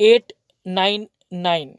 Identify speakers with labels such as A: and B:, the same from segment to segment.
A: 899,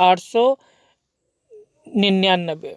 A: 899।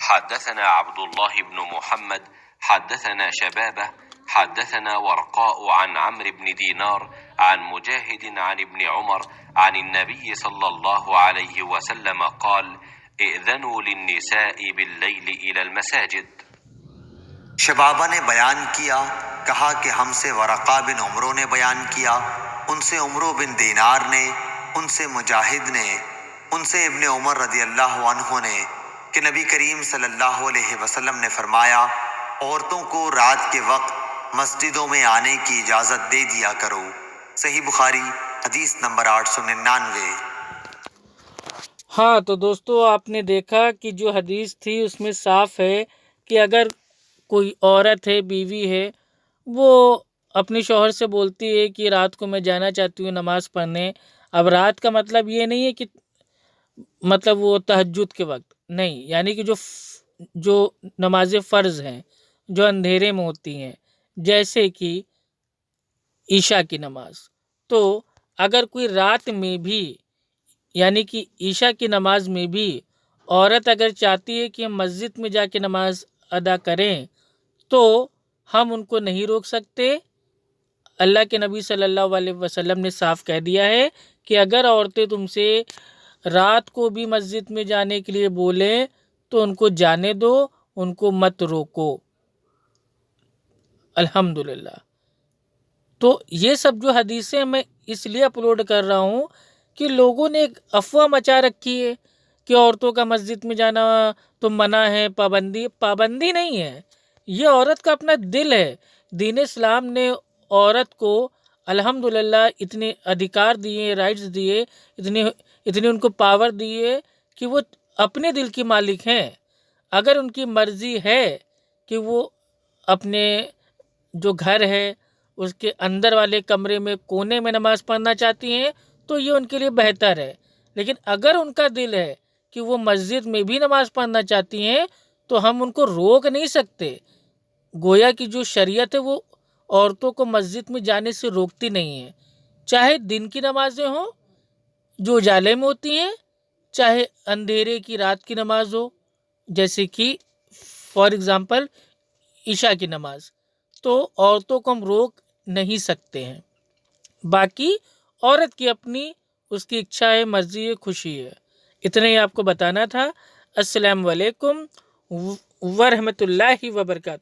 B: حدثنا عبد الله بن محمد حدثنا شبابه حدثنا ورقاء عن عمرو بن دينار عن مجاهد عن ابن عمر عن النبي صلى الله عليه وسلم قال ائذنوا للنساء بالليل إلى المساجد۔
C: شبابہ نے بیان کیا، کہا کہ ہم سے ورقا بن عمرو نے بیان کیا، ان سے عمرو بن دینار نے، ان سے مجاہد نے، ان سے ابن عمر رضی اللہ عنہ نے کہ نبی کریم صلی اللہ علیہ وسلم نے فرمایا عورتوں کو رات کے وقت مسجدوں میں آنے کی اجازت دے دیا کرو۔ صحیح بخاری حدیث نمبر 899۔
A: ہاں تو دوستو آپ نے دیکھا کہ جو حدیث تھی اس میں صاف ہے کہ اگر کوئی عورت ہے، بیوی ہے، وہ اپنے شوہر سے بولتی ہے کہ رات کو میں جانا چاہتی ہوں نماز پڑھنے۔ اب رات کا مطلب یہ نہیں ہے کہ مطلب وہ تہجد کے وقت نہیں، یعنی کہ جو نماز فرض ہیں جو اندھیرے میں ہوتی ہیں، جیسے کہ عشاء کی نماز، تو اگر کوئی رات میں بھی یعنی کہ عشاء کی نماز میں بھی عورت اگر چاہتی ہے کہ ہم مسجد میں جا کے نماز ادا کریں تو ہم ان کو نہیں روک سکتے۔ اللہ کے نبی صلی اللہ علیہ وسلم نے صاف کہہ دیا ہے کہ اگر عورتیں تم سے رات کو بھی مسجد میں جانے کے لیے بولیں تو ان کو جانے دو، ان کو مت روکو۔ الحمدللہ۔ تو یہ سب جو حدیثیں میں اس لیے اپلوڈ کر رہا ہوں کہ لوگوں نے ایک افواہ مچا رکھی ہے کہ عورتوں کا مسجد میں جانا تو منع ہے، پابندی نہیں ہے، یہ عورت کا اپنا دل ہے۔ دین اسلام نے عورت کو الحمدللہ اتنے ادھیکار دیے، رائٹس دیے، اتنی ان کو پاور دی ہے کہ وہ اپنے دل کی مالک ہیں۔ اگر ان کی مرضی ہے کہ وہ اپنے جو گھر ہے اس کے اندر والے کمرے میں کونے میں نماز پڑھنا چاہتی ہیں تو یہ ان کے لیے بہتر ہے، لیکن اگر ان کا دل ہے کہ وہ مسجد میں بھی نماز پڑھنا چاہتی ہیں تو ہم ان کو روک نہیں سکتے۔ گویا کہ جو شریعت ہے وہ عورتوں کو مسجد میں جانے سے روکتی نہیں ہے، چاہے دن کی نمازیں ہوں جو اجالے میں ہوتی ہیں، چاہے اندھیرے کی رات کی نماز ہو جیسے کہ فار ایگزامپل عشاء کی نماز، تو عورتوں کو ہم روک نہیں سکتے ہیں۔ باقی عورت کی اپنی اس کی اچھا ہے، مرضی ہے، خوشی ہے۔ اتنا ہی آپ کو بتانا تھا۔ السلام علیکم ورحمۃ اللہ وبرکاتہ۔